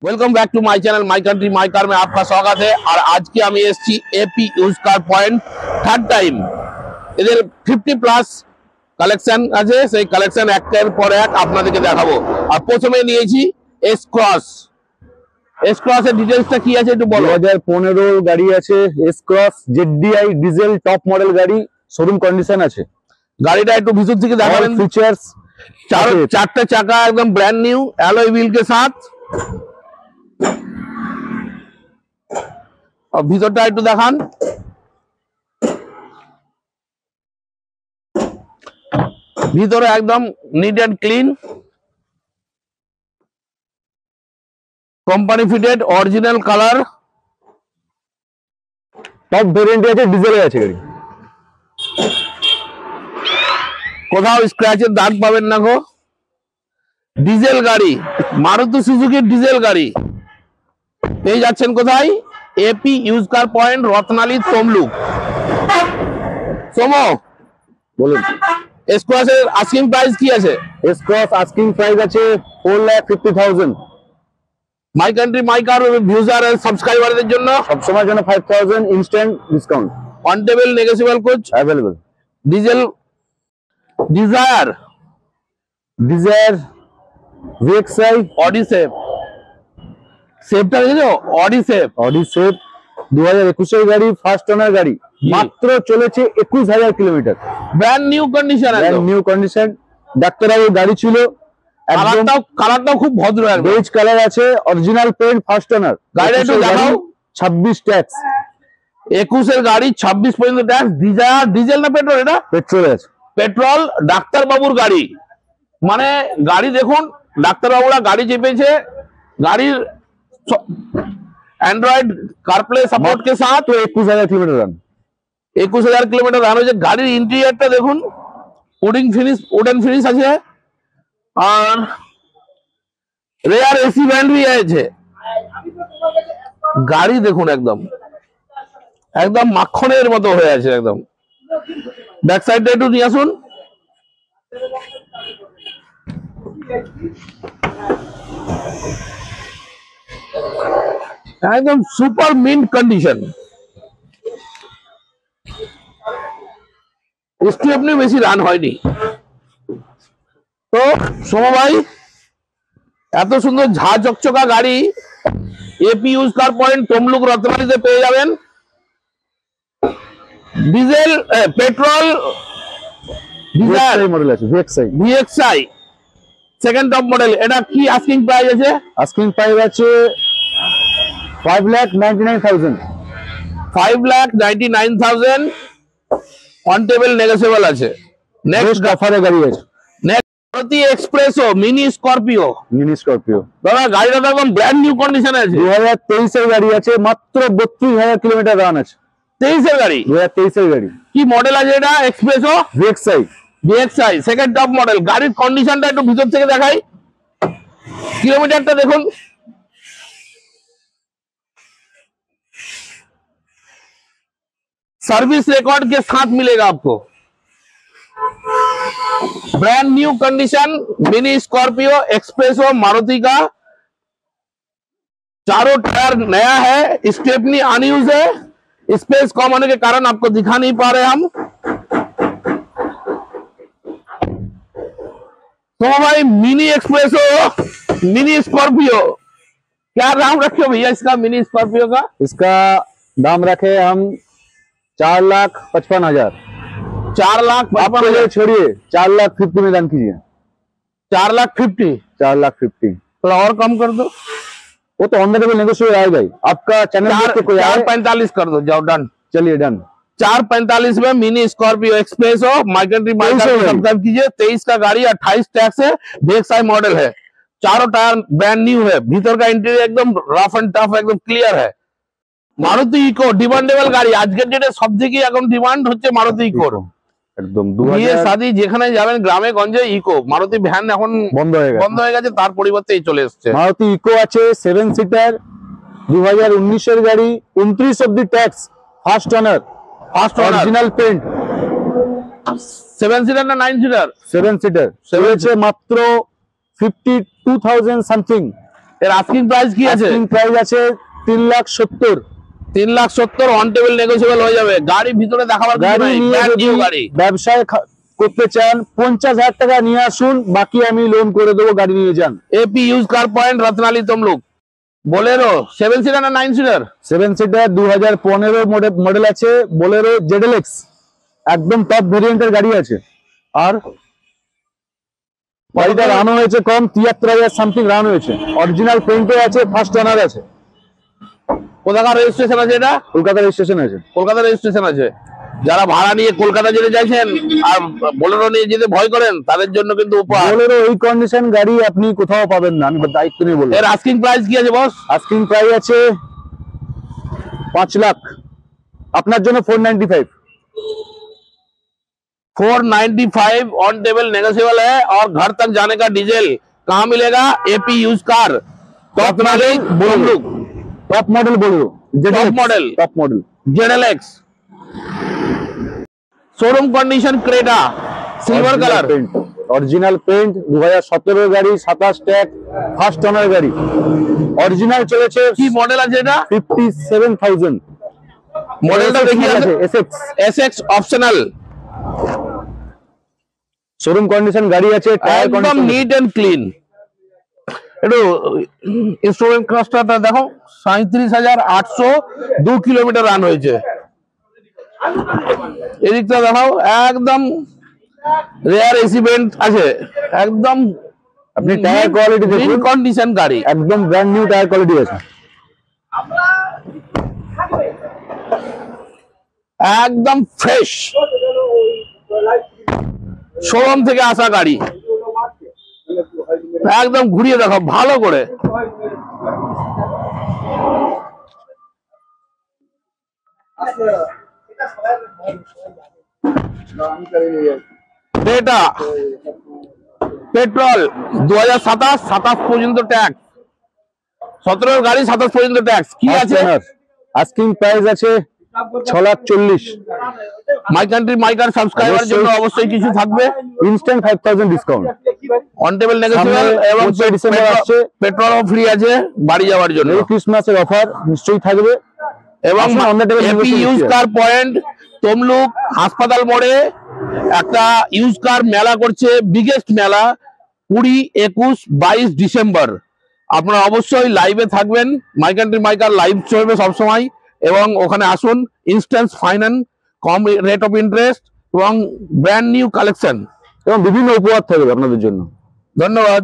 Welcome back to my channel my country my car में आपका स्वागत है। और आज की আমি এসেছি AP use car point third time. এদের 50 প্লাস কালেকশন আছে, সেই কালেকশন একের পর এক আপনাদেরকে দেখাবো। আর প্রথমে নিয়েছি এস ক্রস। এস ক্রসের ডিটেইলসটা কি আছে একটু বলো। 2015 গাড়ি আছে, S cross জেডডিআই diesel top model গাড়ি, শোরুম কন্ডিশন আছে। গাড়িটা একটু ভিতর থেকে দেখাবেন। ফিচার্স चार चाका एकदम ब्रांड न्यू एलॉय व्हील के साथ। और ভিতরটা একটু দেখান। ভিতরে একদম neat and clean, company fitted original colour, top variant আছে, ডিজেলে আছে গাড়ি। কোথাও স্ক্র্যাচের দাগ পাবেন না গো। ডিজেল গাড়ি, মারুতি সুজুকির ডিজেল গাড়ি পেয়ে যাচ্ছেন কোথায়? AP use car point, Ratnali, Tamluk. Somo বলুন, এস ক্রসের আস্কিং প্রাইস কি আছে? এস ক্রস আস্কিং প্রাইস আছে 4,50,000। মাই কান্ট্রি মাই কার ভিউজার আর সাবস্ক্রাইবারদের জন্য সব সময়ের জন্য 5,000 instant discount on table negotiable coach available. Diesel Dzire VXI অডি সেফ, সেফটা দেখেছো? অডি সেফ 2021 এর গাড়ি, ফার্স্ট ওনার গাড়ি, মাত্র চলেছে 21,000 কিলোমিটার। ব্র্যান্ড নিউ কন্ডিশন, একদম নিউ কন্ডিশন। ডাক্তারবাবুর গাড়ি ছিল, কালারটাও খুব ভদ্র, বেজ কালার আছে, অরিজিনাল পেন্ট, ফার্স্ট ওনার। গাড়িটা একটু দেখাও। 26 ট্যাক্স, 21 এর গাড়ি, 26 পর্যন্ত ট্যাক্স। ডিজেল না পেট্রোল? এটা পেট্রোল আছে। পেট্রোল। ডাক্তারবাবুর গাড়ি, মানে গাড়ি দেখুন, ডাক্তারবাবুরা গাড়ি চেপেছে। গাড়ির एंड्रॉइड कारप्ले सपोर्ट के साथ 21,000 किलोमीटर রান, 21,000 কিলোমিটার রান হয়েছে। গাড়ির ইন্টেরিয়রটা দেখুন, উডেন ফিনিশ আছে। আর রেয়ার এসি ব্যান্ড भी আছে। গাড়ি দেখুন একদম একদম মাখনের মতো হয়ে আছে একদম। ব্যাক সাইডটা একটু নিয়ে আসুন। একদম সুপার মিন্ট কন্ডিশন। স্টেপনি বেশি রান হয়নি তো। সোমা ভাই, এত সুন্দর ঝা চকচকা গাড়ি AP use car point Tamluk রত্নালীতে পেয়ে যাবেন। ডিজেল পেট্রোল ডিজায়ার মডেল আছে, ভিএক্সআই সেকেন্ড টপ মডেল। এটা কি আস্কিং প্রাইস আছে? আস্কিং প্রাইস আছে 5,99,000। 5,99,000 অন টেবল নেগোশিয়েবল আছে। নেক্সট অফারে গাড়ি আছে, মারুতি এক্সপ্রেসো মিনি স্করপিও। দাদা গাড়িটা তো একদম ব্র্যান্ড নিউ কন্ডিশনে আছে। 2023 এর গাড়ি আছে, মাত্র 32,000 কিলোমিটার রান আছে। 23 এর গাড়ি, 2023 এর গাড়ি। কি মডেল আছে এটা? Espresso VXI second top model. গাড়ির কন্ডিশনটা একটু ভিতর থেকে দেখাই। কিলোমিটারটা দেখুন, सर्विस रिकॉर्ड के साथ मिलेगा आपको। Brand new condition mini Scorpio espresso Maruti का। चारों टायर नया है, स्टेपनी अनयूज है। स्पेस कम होने के कारण आपको दिखा नहीं पा रहे हम। तो भाई मिनी एक्सप्रेसो मिनी स्कॉर्पियो, क्या दाम रखे हो भैया इसका? मिनी स्कॉर्पियो का इसका दाम रखे हम 4,55,000। 4,55,000 छोड़िए, 4,50,000 में दान कीजिए। 4,50,000, 4,50,000 थोड़ा और कम कर दो। वो तो ऑन द टेबल नेगोशिएट आएगा ही। आपका चैनल पे कोई 4,45 कर दो, जाओ डन। चलिए डन। 4,45 में मिनी स्कॉर्पियो एक्सप्रेस हो। My country my car subscribe कीजिए। 23 का गाड़ी, 28 टैक्स है, VXI मॉडल है, चारों टायर ब्रांड न्यू है। भीतर का इंटीरियर एकदम रफ एंड टफ, एकदम क्लियर है। মারুতি ইকো ডিমান্ডেবল গাড়ি। আজকের ডেটে সবথেকে এখন ডিমান্ড হচ্ছে মারুতি ইকোর। একদম বিয়ে শাদী যেখানে যাবেন গ্রামে গঞ্জে ইকো। মারুতি ভ্যান এখন বন্ধ হয়ে গেছে, তার পরিবর্তে এই চলে এসেছে। মারুতি ইকো আছে 7 সিটার, 2019 এর গাড়ি, 29 অবধি tax, first owner, original paint. 7 seater না 9 সিটার? 7 সিটার। চলেছে মাত্র 52,000 সামথিং। এর আস্কিং প্রাইস কি আছে? আস্কিং প্রাইস আছে 3,70,000। 3,70,000 অন টেবিল নেগোসিয়েবল হয়ে যাবে। গাড়ি ভিতরে দেখাবার কিছু গাড়ি নাই, নিয়ে brand যদি new গাড়ি। ব্যবসায় করতে চান 50,000 টাকা নিয়ে আসুন, বাকি আমি লোন করে দেবো, গাড়ি নিয়ে যান। AP use car point, Ratnali Tamluk. Bolero 7 seater না 9 সিটার? 7 সিটার 2015 মডেল আছে, বোলেরো ZLX, একদম টপ ভেরিয়েন্টের গাড়ি আছে। আর গাড়িটা রান হয়েছে কম, 73,000 সামথিং রান হয়েছে। অরিজিনাল পেইন্টে আছে, ফার্স্ট ওনার আছে। কোথাকার রেজিস্ট্রেশন আছে এটা? কলকাতা রেজিস্ট্রেশন আছে। কলকাতা রেজিস্ট্রেশন আছে। যারা ভাড়া নিয়ে কলকাতা যেতে চাইছেন আর বোলেরো নিয়ে যেতে ভয় করেন, তাদের জন্য কিন্তু উপহার। বোলেরো এই কন্ডিশন গাড়ি আপনি কোথাও পাবেন না, আমি দায়িত্ব নিয়ে বলবো। এর আস্কিং প্রাইস কি আছে বস? আস্কিং প্রাইস আছে 5 লাখ, আপনার জন্য 495। 495 ऑन टेबल नेगोशिएबल है। और घर तक जाने का डीजल कहाँ मिलेगा? AP use car, top model Bolero, top model Bolero, top model top model ZLX, showroom condition Creta, silver colour, original paint, 2017 গাড়ি, 27 ট্যাগ, ফার্স্ট ওনার গাড়ি, অরিজিনাল চলেছে। কি মডেল আছে এটা? 57,000 মডেলটা দেখি আছে। SX SX optional, showroom condition গাড়ি আছে, টায়ার একদম কন্ডিশন নিট এন্ড ক্লিন। একটু ইনস্ট্রুমেন্ট ক্লাস্টারটা দেখো, 37,800 2 কিলোমিটার রান হয়েছে। এদিকটা দেখাও, একদম রেয়ার এসি ভেন্ট আছে, একদম আপনি টায়ার কোয়ালিটি দেখুন, কন্ডিশন গাড়ি, একদম ব্র্যান্ড নিউ টায়ার কোয়ালিটি আছে। একদম ফ্রেশ শোরুম থেকে আসা গাড়ি। একদম ঘুরিয়ে দেখো ভালো করে। এটা পেট্রোল 2027 পর্যন্ত ট্যাক্স, 17 গাড়ি 27 পর্যন্ত ট্যাক্স। কি আছে? আস্কিং প্রাইস আছে 6,40,000। My country my car subscriber জন্য অবশ্যই কিছু থাকবে, instant 5,000 discount. On table negotiable এবং ডিসেম্বর আসছে, পেট্রোলও ফ্রি আছে বাড়ি যাওয়ার জন্য। মেরি ক্রিসমাসের অফার নিশ্চয়ই থাকবে। এবং AP use car point Tamluk হাসপাতাল মোড়ে একটা ইউজ কার মেলা করছে, বিগেস্ট মেলা, 20, 21, 22 ডিসেম্বর। আপনারা অবশ্যই লাইভে থাকবেন, my country my car live চলবে সবসময়। এবং ওখানে আসুন, instance finance, com rate of interest এবং ব্র্যান্ড নিউ কালেকশন এবং বিভিন্ন উপহার থাকবে আপনাদের জন্য। ধন্যবাদ।